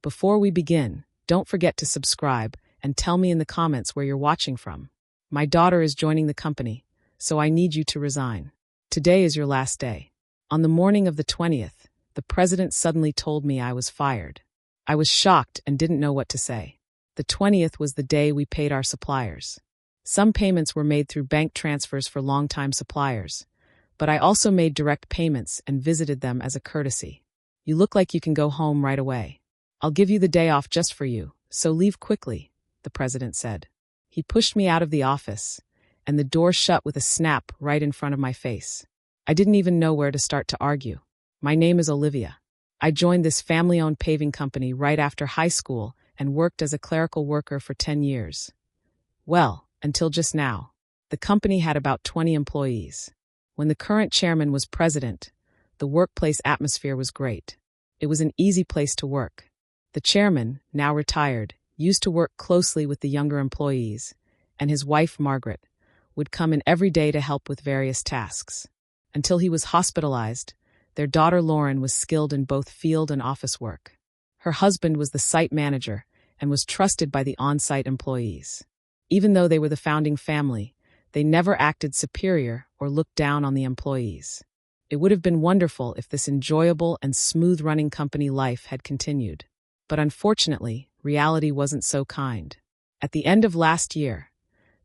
Before we begin, don't forget to subscribe and tell me in the comments where you're watching from. My daughter is joining the company, so I need you to resign. Today is your last day. On the morning of the 20th, the president suddenly told me I was fired. I was shocked and didn't know what to say. The 20th was the day we paid our suppliers. Some payments were made through bank transfers for longtime suppliers, but I also made direct payments and visited them as a courtesy. You look like you can go home right away. I'll give you the day off just for you, so leave quickly, the president said. He pushed me out of the office, and the door shut with a snap right in front of my face. I didn't even know where to start to argue. My name is Olivia. I joined this family-owned paving company right after high school and worked as a clerical worker for 10 years. Well, until just now. The company had about 20 employees. When the current chairman was president, the workplace atmosphere was great. It was an easy place to work. The chairman, now retired, used to work closely with the younger employees, and his wife, Margaret, would come in every day to help with various tasks. Until he was hospitalized, their daughter Lauren was skilled in both field and office work. Her husband was the site manager and was trusted by the on-site employees. Even though they were the founding family, they never acted superior or looked down on the employees. It would have been wonderful if this enjoyable and smooth-running company life had continued. But unfortunately, reality wasn't so kind. At the end of last year,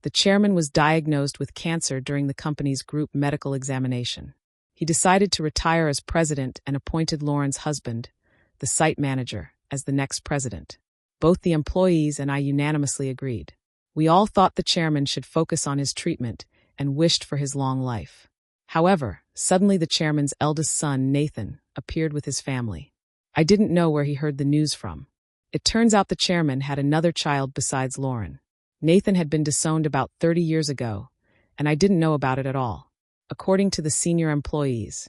the chairman was diagnosed with cancer during the company's group medical examination. He decided to retire as president and appointed Lauren's husband, the site manager, as the next president. Both the employees and I unanimously agreed. We all thought the chairman should focus on his treatment and wished for his long life. However, suddenly the chairman's eldest son, Nathan, appeared with his family. I didn't know where he heard the news from. It turns out the chairman had another child besides Lauren. Nathan had been disowned about 30 years ago, and I didn't know about it at all. According to the senior employees,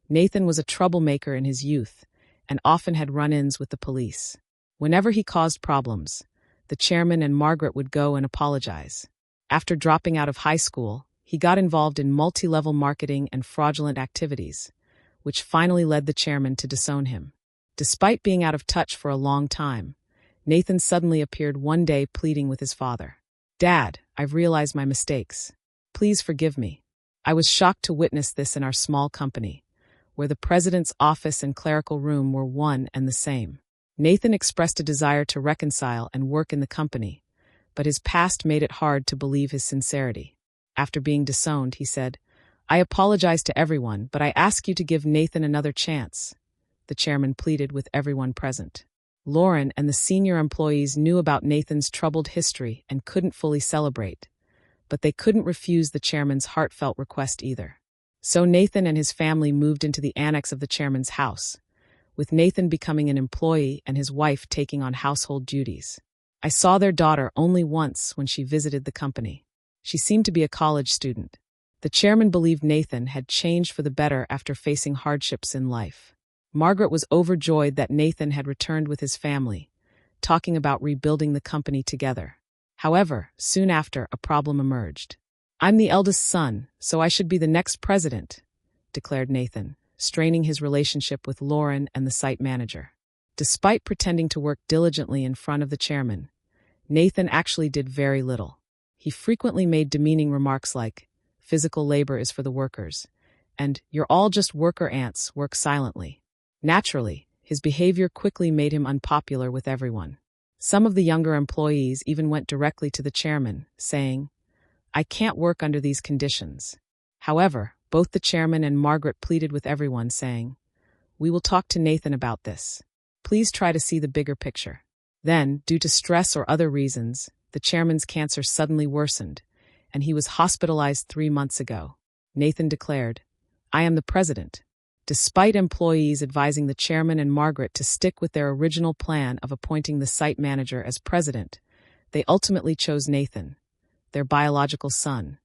Nathan was a troublemaker in his youth and often had run-ins with the police. Whenever he caused problems, the chairman and Margaret would go and apologize. After dropping out of high school, he got involved in multi-level marketing and fraudulent activities, which finally led the chairman to disown him. Despite being out of touch for a long time, Nathan suddenly appeared one day pleading with his father. "Dad, I've realized my mistakes. Please forgive me." I was shocked to witness this in our small company, where the president's office and clerical room were one and the same. Nathan expressed a desire to reconcile and work in the company, but his past made it hard to believe his sincerity. After being disowned, he said, "I apologize to everyone, but I ask you to give Nathan another chance," the chairman pleaded with everyone present. Lauren and the senior employees knew about Nathan's troubled history and couldn't fully celebrate, but they couldn't refuse the chairman's heartfelt request either. So Nathan and his family moved into the annex of the chairman's house, with Nathan becoming an employee and his wife taking on household duties. I saw their daughter only once when she visited the company. She seemed to be a college student. The chairman believed Nathan had changed for the better after facing hardships in life. Margaret was overjoyed that Nathan had returned with his family, talking about rebuilding the company together. However, soon after, a problem emerged. "I'm the eldest son, so I should be the next president," declared Nathan, straining his relationship with Lauren and the site manager. Despite pretending to work diligently in front of the chairman, Nathan actually did very little. He frequently made demeaning remarks like, "Physical labor is for the workers," and "You're all just worker ants, work silently." Naturally, his behavior quickly made him unpopular with everyone. Some of the younger employees even went directly to the chairman, saying, "I can't work under these conditions." However, both the chairman and Margaret pleaded with everyone, saying, "We will talk to Nathan about this. Please try to see the bigger picture." Then, due to stress or other reasons, the chairman's cancer suddenly worsened, and he was hospitalized 3 months ago. Nathan declared, "I am the president." Despite employees advising the chairman and Margaret to stick with their original plan of appointing the site manager as president, they ultimately chose Nathan, their biological son,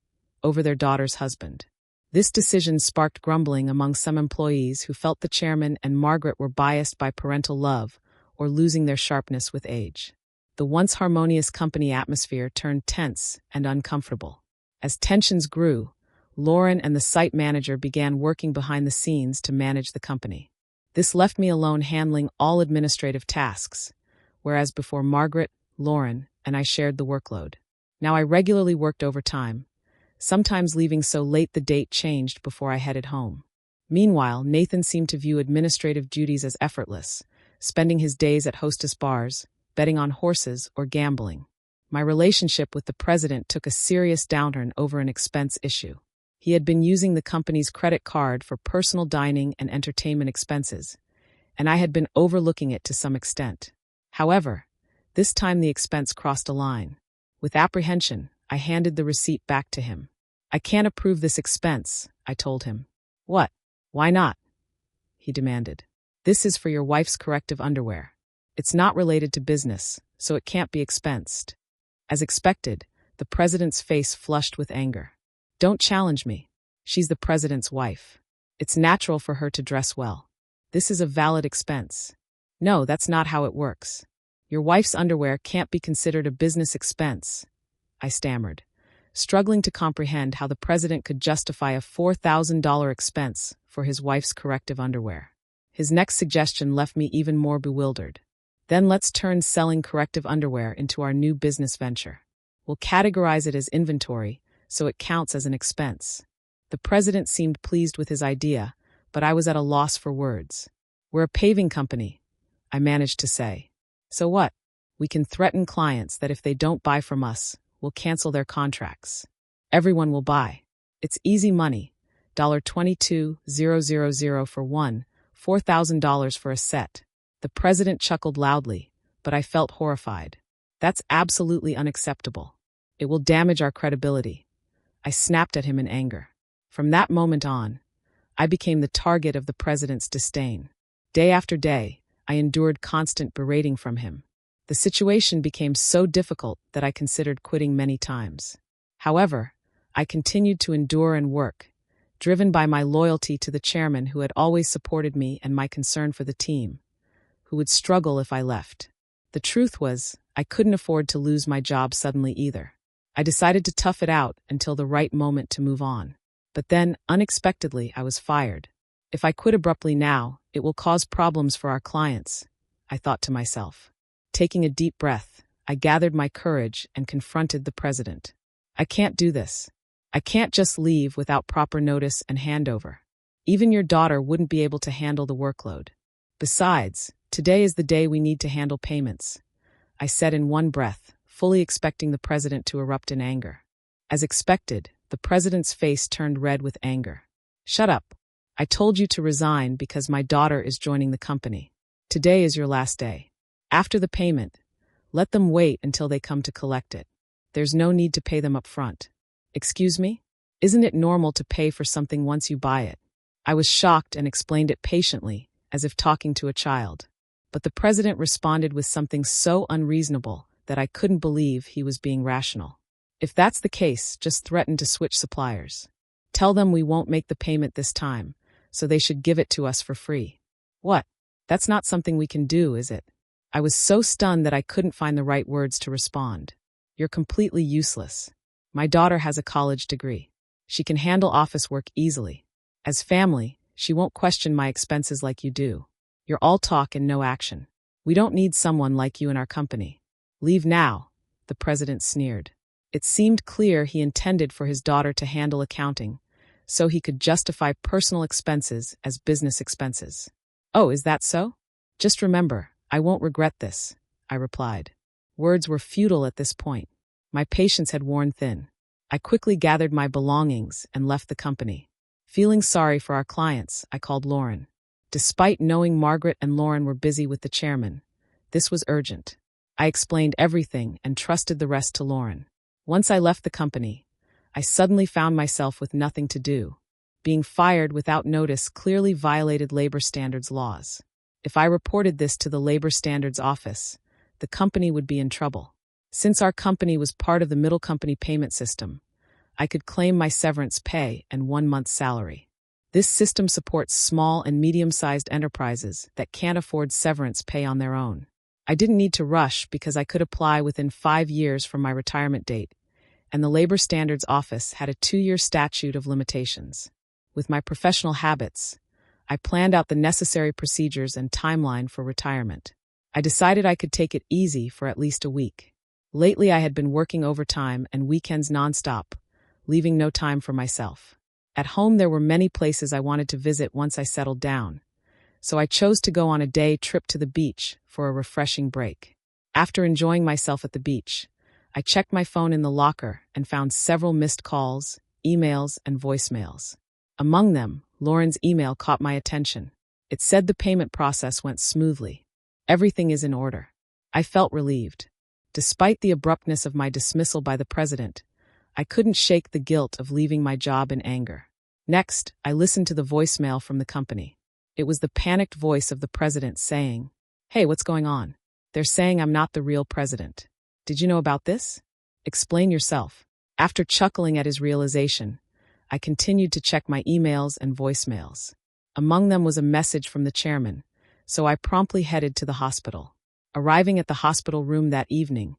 over their daughter's husband. This decision sparked grumbling among some employees who felt the chairman and Margaret were biased by parental love or losing their sharpness with age. The once harmonious company atmosphere turned tense and uncomfortable. As tensions grew, Lauren and the site manager began working behind the scenes to manage the company. This left me alone handling all administrative tasks, whereas before Margaret, Lauren, and I shared the workload. Now I regularly worked overtime, sometimes leaving so late the date changed before I headed home. Meanwhile, Nathan seemed to view administrative duties as effortless, spending his days at hostess bars, betting on horses, or gambling. My relationship with the president took a serious downturn over an expense issue. He had been using the company's credit card for personal dining and entertainment expenses, and I had been overlooking it to some extent. However, this time the expense crossed a line. With apprehension, I handed the receipt back to him. "I can't approve this expense," I told him. "What? Why not?" he demanded. "This is for your wife's corrective underwear. It's not related to business, so it can't be expensed." As expected, the president's face flushed with anger. "Don't challenge me. She's the president's wife. It's natural for her to dress well. This is a valid expense." "No, that's not how it works. Your wife's underwear can't be considered a business expense," I stammered, struggling to comprehend how the president could justify a $4,000 expense for his wife's corrective underwear. His next suggestion left me even more bewildered. "Then let's turn selling corrective underwear into our new business venture. We'll categorize it as inventory, so it counts as an expense." The president seemed pleased with his idea, but I was at a loss for words. "We're a paving company," I managed to say. "So what? We can threaten clients that if they don't buy from us, we'll cancel their contracts. Everyone will buy. It's easy money. $22,000 for one, $4,000 for a set." The president chuckled loudly, but I felt horrified. "That's absolutely unacceptable. It will damage our credibility." I snapped at him in anger. From that moment on, I became the target of the president's disdain. Day after day, I endured constant berating from him. The situation became so difficult that I considered quitting many times. However, I continued to endure and work, driven by my loyalty to the chairman who had always supported me and my concern for the team, who would struggle if I left. The truth was, I couldn't afford to lose my job suddenly either. I decided to tough it out until the right moment to move on. But then, unexpectedly, I was fired. If I quit abruptly now, it will cause problems for our clients, I thought to myself. Taking a deep breath, I gathered my courage and confronted the president. "I can't do this. I can't just leave without proper notice and handover. Even your daughter wouldn't be able to handle the workload. Besides, today is the day we need to handle payments," I said in one breath, fully expecting the president to erupt in anger. As expected, the president's face turned red with anger. "Shut up. I told you to resign because my daughter is joining the company. Today is your last day. After the payment, let them wait until they come to collect it. There's no need to pay them up front." "Excuse me? Isn't it normal to pay for something once you buy it?" I was shocked and explained it patiently, as if talking to a child. But the president responded with something so unreasonable that I couldn't believe he was being rational. "If that's the case, just threaten to switch suppliers. Tell them we won't make the payment this time, so they should give it to us for free." "What? That's not something we can do, is it?" I was so stunned that I couldn't find the right words to respond. "You're completely useless. My daughter has a college degree. She can handle office work easily. As family, she won't question my expenses like you do. You're all talk and no action. We don't need someone like you in our company. Leave now," the president sneered. It seemed clear he intended for his daughter to handle accounting, so he could justify personal expenses as business expenses. "Oh, is that so? Just remember, I won't regret this," I replied. Words were futile at this point. My patience had worn thin. I quickly gathered my belongings and left the company. Feeling sorry for our clients, I called Lauren. Despite knowing Margaret and Lauren were busy with the chairman, this was urgent. I explained everything and trusted the rest to Lauren. Once I left the company, I suddenly found myself with nothing to do. Being fired without notice clearly violated labor standards laws. If I reported this to the labor standards office, the company would be in trouble. Since our company was part of the middle company payment system, I could claim my severance pay and 1 month's salary. This system supports small and medium-sized enterprises that can't afford severance pay on their own. I didn't need to rush because I could apply within 5 years from my retirement date, and the Labor Standards Office had a 2-year statute of limitations. With my professional habits, I planned out the necessary procedures and timeline for retirement. I decided I could take it easy for at least a week. Lately, I had been working overtime and weekends nonstop, leaving no time for myself. At home, there were many places I wanted to visit once I settled down, so I chose to go on a day trip to the beach for a refreshing break. After enjoying myself at the beach, I checked my phone in the locker and found several missed calls, emails, and voicemails. Among them, Lauren's email caught my attention. It said the payment process went smoothly. Everything is in order. I felt relieved. Despite the abruptness of my dismissal by the president, I couldn't shake the guilt of leaving my job in anger. Next, I listened to the voicemail from the company. It was the panicked voice of the president saying, "Hey, what's going on? They're saying I'm not the real president. Did you know about this? Explain yourself." After chuckling at his realization, I continued to check my emails and voicemails. Among them was a message from the chairman, so I promptly headed to the hospital. Arriving at the hospital room that evening,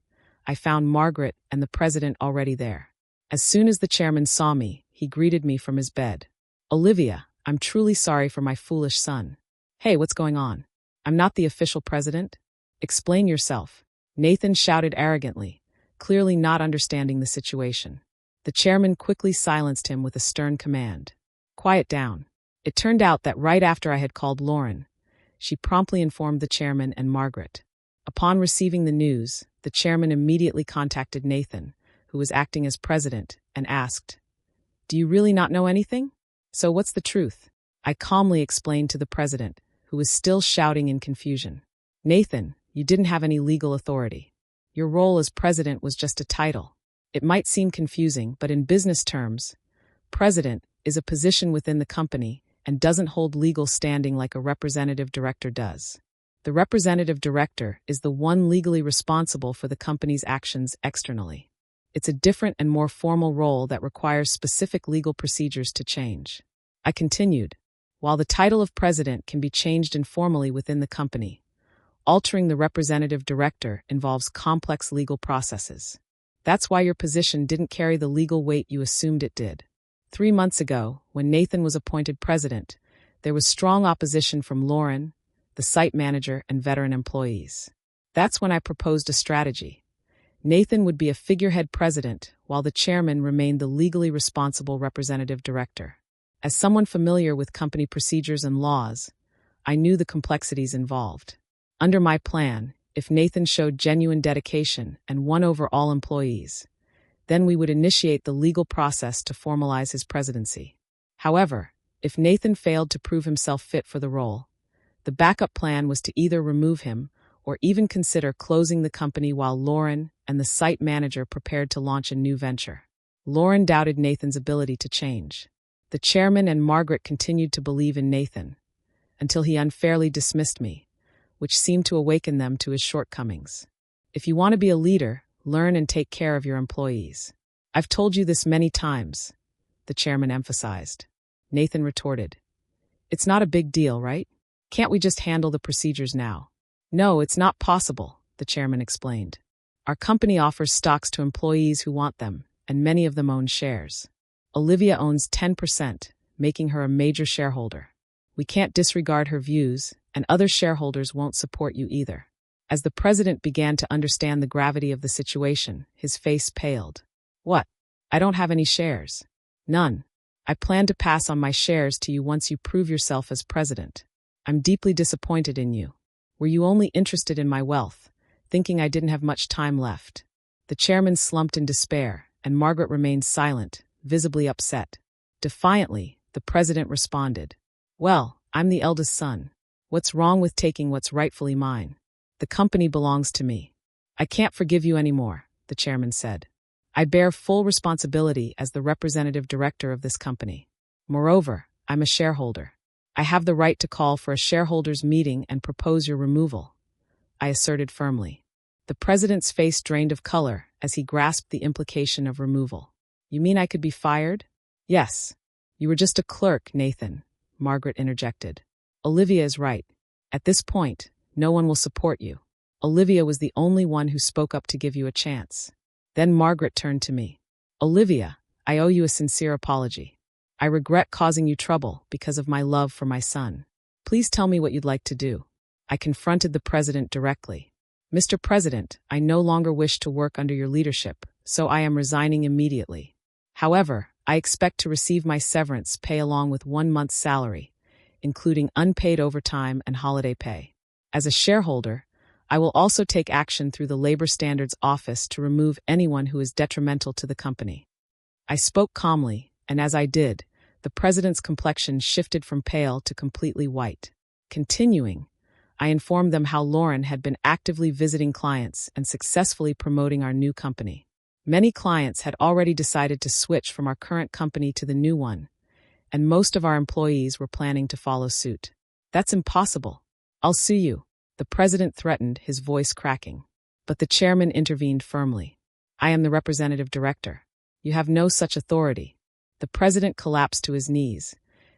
I found Margaret and the president already there. As soon as the chairman saw me, he greeted me from his bed. "Olivia, I'm truly sorry for my foolish son." "Hey, what's going on? I'm not the official president." "Explain yourself," Nathan shouted arrogantly, clearly not understanding the situation. The chairman quickly silenced him with a stern command. "Quiet down." It turned out that right after I had called Lauren, she promptly informed the chairman and Margaret. Upon receiving the news, the chairman immediately contacted Nathan, who was acting as president, and asked, "Do you really not know anything? So what's the truth?" I calmly explained to the president, who was still shouting in confusion. "Nathan, you didn't have any legal authority. Your role as president was just a title. It might seem confusing, but in business terms, president is a position within the company and doesn't hold legal standing like a representative director does. The representative director is the one legally responsible for the company's actions externally. It's a different and more formal role that requires specific legal procedures to change." I continued, "While the title of president can be changed informally within the company, altering the representative director involves complex legal processes. That's why your position didn't carry the legal weight you assumed it did. 3 months ago, when Nathan was appointed president, there was strong opposition from Lauren, the site manager, and veteran employees. That's when I proposed a strategy. Nathan would be a figurehead president, while the chairman remained the legally responsible representative director. As someone familiar with company procedures and laws, I knew the complexities involved. Under my plan, if Nathan showed genuine dedication and won over all employees, then we would initiate the legal process to formalize his presidency. However, if Nathan failed to prove himself fit for the role, the backup plan was to either remove him or even consider closing the company while Lauren and the site manager prepared to launch a new venture. Lauren doubted Nathan's ability to change. The chairman and Margaret continued to believe in Nathan, until he unfairly dismissed me, which seemed to awaken them to his shortcomings. "If you want to be a leader, learn and take care of your employees. I've told you this many times," the chairman emphasized. Nathan retorted, "It's not a big deal, right? Can't we just handle the procedures now?" "No, it's not possible," the chairman explained. "Our company offers stocks to employees who want them, and many of them own shares. Olivia owns 10%, making her a major shareholder. We can't disregard her views, and other shareholders won't support you either." As the president began to understand the gravity of the situation, his face paled. "What? I don't have any shares." "None. I plan to pass on my shares to you once you prove yourself as president. I'm deeply disappointed in you. Were you only interested in my wealth, thinking I didn't have much time left?" The chairman slumped in despair, and Margaret remained silent, visibly upset. Defiantly, the president responded, "Well, I'm the eldest son. What's wrong with taking what's rightfully mine? The company belongs to me." "I can't forgive you anymore," the chairman said. "I bear full responsibility as the representative director of this company. Moreover, I'm a shareholder. I have the right to call for a shareholders' meeting and propose your removal," I asserted firmly. The president's face drained of color as he grasped the implication of removal. "You mean I could be fired?" "Yes. You were just a clerk, Nathan," Margaret interjected. "Olivia is right. At this point, no one will support you. Olivia was the only one who spoke up to give you a chance." Then Margaret turned to me. "Olivia, I owe you a sincere apology. I regret causing you trouble because of my love for my son. Please tell me what you'd like to do." I confronted the president directly. Mr. President, I no longer wish to work under your leadership, so I am resigning immediately. However, I expect to receive my severance pay along with 1 month's salary, including unpaid overtime and holiday pay. As a shareholder, I will also take action through the Labor Standards Office to remove anyone who is detrimental to the company. I spoke calmly, and as I did, the president's complexion shifted from pale to completely white. Continuing, I informed them how Lauren had been actively visiting clients and successfully promoting our new company. Many clients had already decided to switch from our current company to the new one, and most of our employees were planning to follow suit. That's impossible. I'll sue you, the president threatened, his voice cracking. But the chairman intervened firmly. I am the representative director. You have no such authority. The president collapsed to his knees,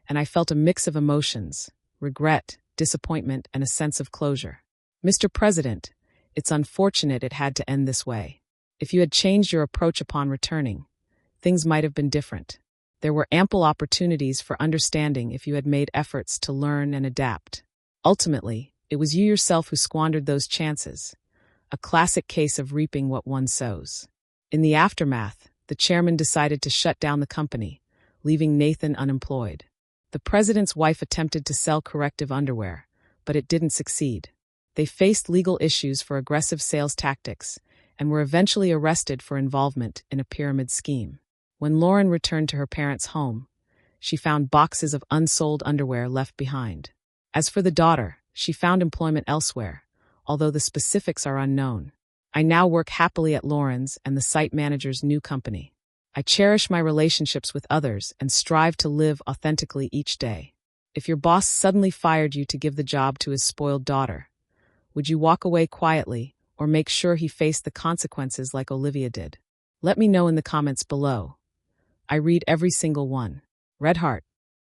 and I felt a mix of emotions, regret, disappointment, and a sense of closure. Mr. President, it's unfortunate it had to end this way. If you had changed your approach upon returning, things might have been different. There were ample opportunities for understanding if you had made efforts to learn and adapt. Ultimately, it was you yourself who squandered those chances, a classic case of reaping what one sows. In the aftermath, the chairman decided to shut down the company, leaving Nathan unemployed. The president's wife attempted to sell corrective underwear, but it didn't succeed. They faced legal issues for aggressive sales tactics and were eventually arrested for involvement in a pyramid scheme. When Lauren returned to her parents' home, she found boxes of unsold underwear left behind. As for the daughter, she found employment elsewhere, although the specifics are unknown. I now work happily at Lauren's and the site manager's new company. I cherish my relationships with others and strive to live authentically each day. If your boss suddenly fired you to give the job to his spoiled daughter, would you walk away quietly or make sure he faced the consequences like Olivia did? Let me know in the comments below. I read every single one. Red heart.